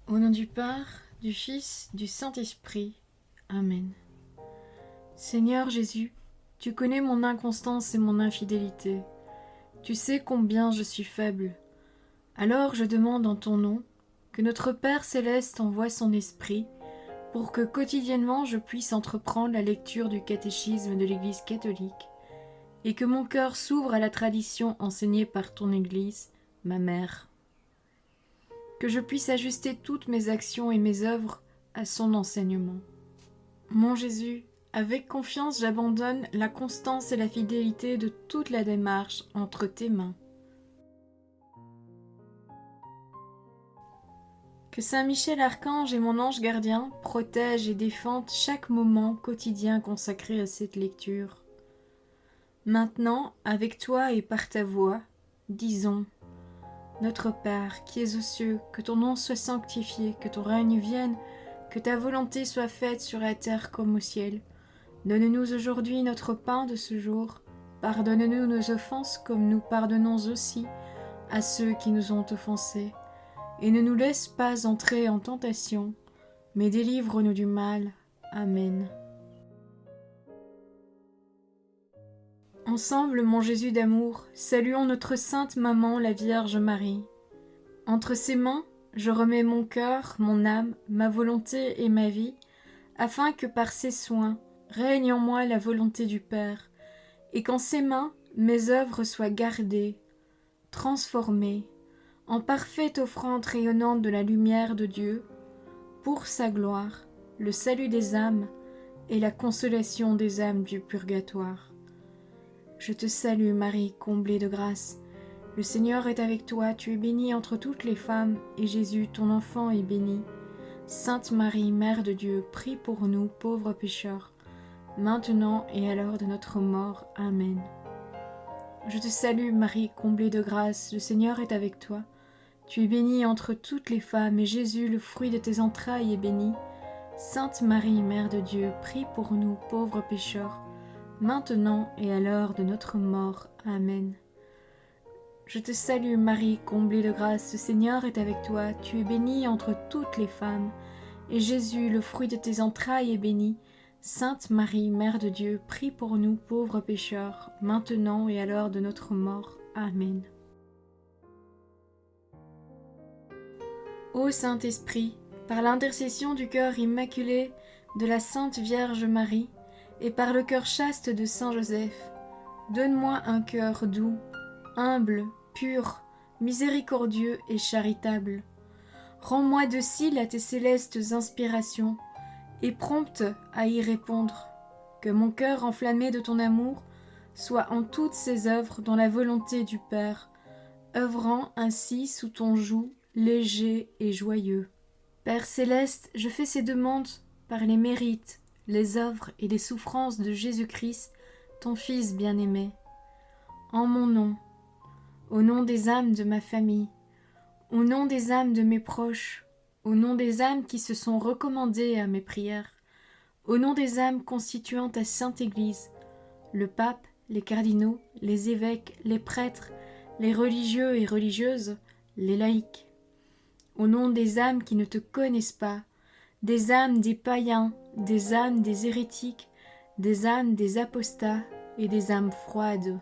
Au nom du Père, du Fils, du Saint-Esprit. Amen. Seigneur Jésus, tu connais mon inconstance et mon infidélité. Tu sais combien je suis faible. Alors je demande en ton nom que notre Père céleste envoie son Esprit pour que quotidiennement je puisse entreprendre la lecture du catéchisme de l'Église catholique et que mon cœur s'ouvre à la tradition enseignée par ton Église, ma mère. Que je puisse ajuster toutes mes actions et mes œuvres à son enseignement. Mon Jésus, avec confiance j'abandonne la constance et la fidélité de toute la démarche entre tes mains. Que Saint Michel Archange et mon ange gardien protègent et défendent chaque moment quotidien consacré à cette lecture. Maintenant, avec toi et par ta voix, disons: Notre Père, qui es aux cieux, que ton nom soit sanctifié, que ton règne vienne, que ta volonté soit faite sur la terre comme au ciel. Donne-nous aujourd'hui notre pain de ce jour. Pardonne-nous nos offenses comme nous pardonnons aussi à ceux qui nous ont offensés. Et ne nous laisse pas entrer en tentation, mais délivre-nous du mal. Amen. Ensemble, mon Jésus d'amour, saluons notre sainte maman, la Vierge Marie. Entre ses mains, je remets mon cœur, mon âme, ma volonté et ma vie, afin que par ses soins règne en moi la volonté du Père, et qu'en ses mains mes œuvres soient gardées, transformées, en parfaite offrande rayonnante de la lumière de Dieu, pour sa gloire, le salut des âmes et la consolation des âmes du purgatoire. Je te salue Marie, comblée de grâce. Le Seigneur est avec toi, tu es bénie entre toutes les femmes, et Jésus, ton enfant, est béni. Sainte Marie, Mère de Dieu, prie pour nous, pauvres pécheurs, maintenant et à l'heure de notre mort. Amen. Je te salue Marie, comblée de grâce, le Seigneur est avec toi. Tu es bénie entre toutes les femmes, et Jésus, le fruit de tes entrailles, est béni. Sainte Marie, Mère de Dieu, prie pour nous, pauvres pécheurs, maintenant et à l'heure de notre mort. Amen. Je te salue Marie, comblée de grâce, le Seigneur est avec toi, tu es bénie entre toutes les femmes, et Jésus, le fruit de tes entrailles, est béni. Sainte Marie, Mère de Dieu, prie pour nous pauvres pécheurs, maintenant et à l'heure de notre mort. Amen. Ô Saint-Esprit, par l'intercession du cœur immaculé de la Sainte Vierge Marie, et par le cœur chaste de Saint Joseph, donne-moi un cœur doux, humble, pur, miséricordieux et charitable. Rends-moi docile à tes célestes inspirations, et prompte à y répondre. Que mon cœur enflammé de ton amour soit en toutes ses œuvres dans la volonté du Père, œuvrant ainsi sous ton joug léger et joyeux. Père céleste, je fais ces demandes par les mérites, les œuvres et les souffrances de Jésus-Christ, ton Fils bien-aimé. En mon nom, au nom des âmes de ma famille, au nom des âmes de mes proches, au nom des âmes qui se sont recommandées à mes prières, au nom des âmes constituant ta Sainte Église, le pape, les cardinaux, les évêques, les prêtres, les religieux et religieuses, les laïcs, au nom des âmes qui ne te connaissent pas, des âmes des païens, des âmes des hérétiques, des âmes des apostats et des âmes froides,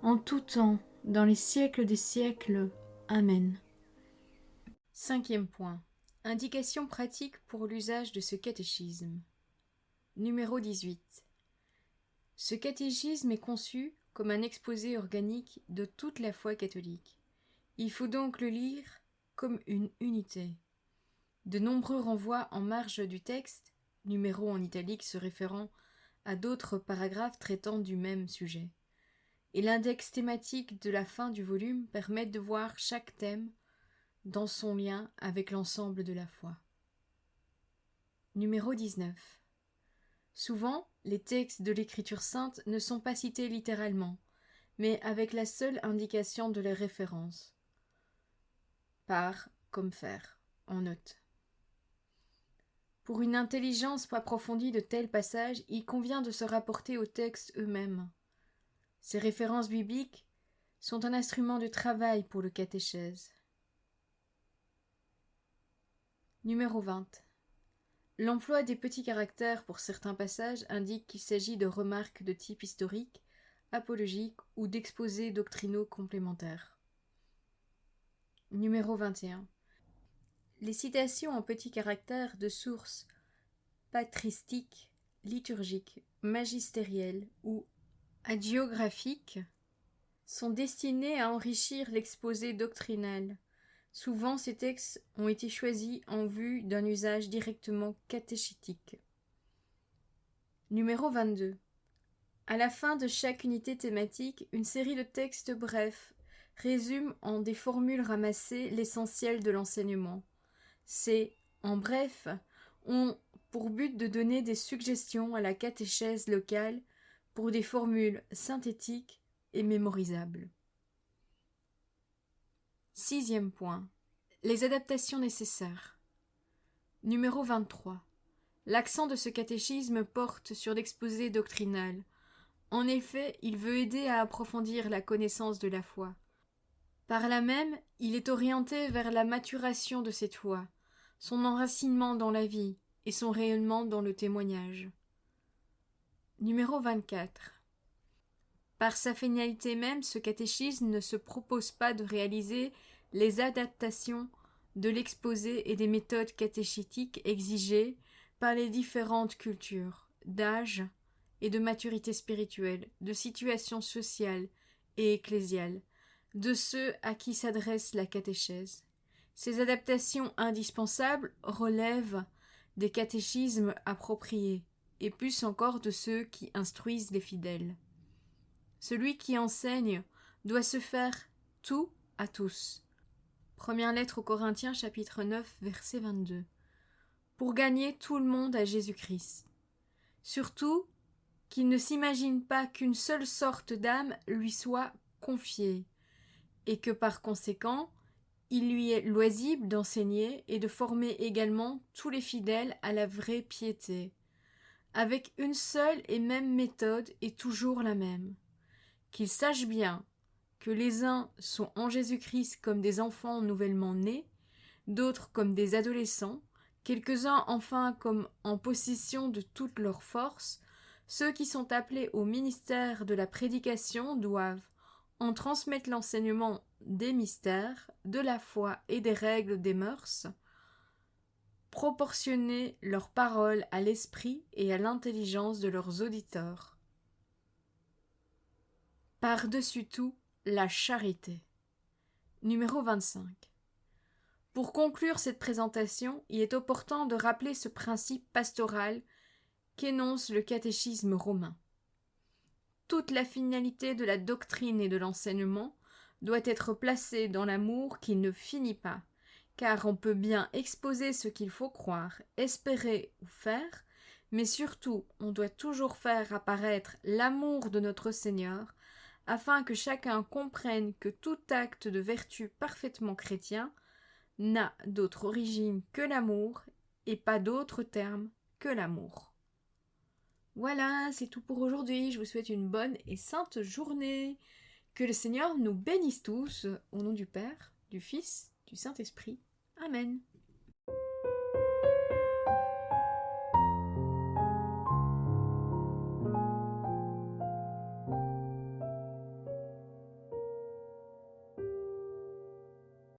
en tout temps, dans les siècles des siècles. Amen. Cinquième point. Indication pratique pour l'usage de ce catéchisme. Numéro 18. Ce catéchisme est conçu comme un exposé organique de toute la foi catholique. Il faut donc le lire comme une unité. De nombreux renvois en marge du texte, numéros en italique se référant à d'autres paragraphes traitant du même sujet, et l'index thématique de la fin du volume permettent de voir chaque thème dans son lien avec l'ensemble de la foi. Numéro 19. Souvent, les textes de l'Écriture sainte ne sont pas cités littéralement, mais avec la seule indication de leur référence. Par, comme faire, en note. Pour une intelligence approfondie de tels passages, il convient de se rapporter aux textes eux-mêmes. Ces références bibliques sont un instrument de travail pour le catéchèse. Numéro 20. L'emploi des petits caractères pour certains passages indique qu'il s'agit de remarques de type historique, apologique ou d'exposés doctrinaux complémentaires. Numéro 21. Les citations en petits caractères de sources patristiques, liturgiques, magistérielles ou hagiographiques sont destinées à enrichir l'exposé doctrinal. Souvent, ces textes ont été choisis en vue d'un usage directement catéchétique. Numéro 22. À la fin de chaque unité thématique, une série de textes brefs résume en des formules ramassées l'essentiel de l'enseignement. Ces « en bref » ont pour but de donner des suggestions à la catéchèse locale pour des formules synthétiques et mémorisables. 6e point. Les adaptations nécessaires. Numéro 23. L'accent de ce catéchisme porte sur l'exposé doctrinal. En effet, il veut aider à approfondir la connaissance de la foi. Par là même, il est orienté vers la maturation de cette foi, son enracinement dans la vie et son rayonnement dans le témoignage. Numéro 24. Par sa finalité même, ce catéchisme ne se propose pas de réaliser les adaptations de l'exposé et des méthodes catéchétiques exigées par les différentes cultures, d'âge et de maturité spirituelle, de situation sociale et ecclésiale, de ceux à qui s'adresse la catéchèse. Ces adaptations indispensables relèvent des catéchismes appropriés, et plus encore de ceux qui instruisent les fidèles. Celui qui enseigne doit se faire tout à tous. Première lettre aux Corinthiens, chapitre 9, verset 22. Pour gagner tout le monde à Jésus-Christ. Surtout, qu'il ne s'imagine pas qu'une seule sorte d'âme lui soit confiée, et que par conséquent, il lui est loisible d'enseigner et de former également tous les fidèles à la vraie piété, avec une seule et même méthode et toujours la même. Qu'il sache bien que les uns sont en Jésus-Christ comme des enfants nouvellement nés, d'autres comme des adolescents, quelques-uns enfin comme en possession de toute leur force. Ceux qui sont appelés au ministère de la prédication doivent en transmettre l'enseignement des mystères, de la foi et des règles des mœurs, proportionner leurs paroles à l'esprit et à l'intelligence de leurs auditeurs. Par-dessus tout, la charité. Numéro 25. Pour conclure cette présentation, il est opportun de rappeler ce principe pastoral qu'énonce le catéchisme romain. Toute la finalité de la doctrine et de l'enseignement doit être placée dans l'amour qui ne finit pas, car on peut bien exposer ce qu'il faut croire, espérer ou faire, mais surtout on doit toujours faire apparaître l'amour de notre Seigneur, afin que chacun comprenne que tout acte de vertu parfaitement chrétien n'a d'autre origine que l'amour, et pas d'autre terme que l'amour. Voilà, c'est tout pour aujourd'hui. Je vous souhaite une bonne et sainte journée. Que le Seigneur nous bénisse tous, au nom du Père, du Fils, du Saint-Esprit. Amen.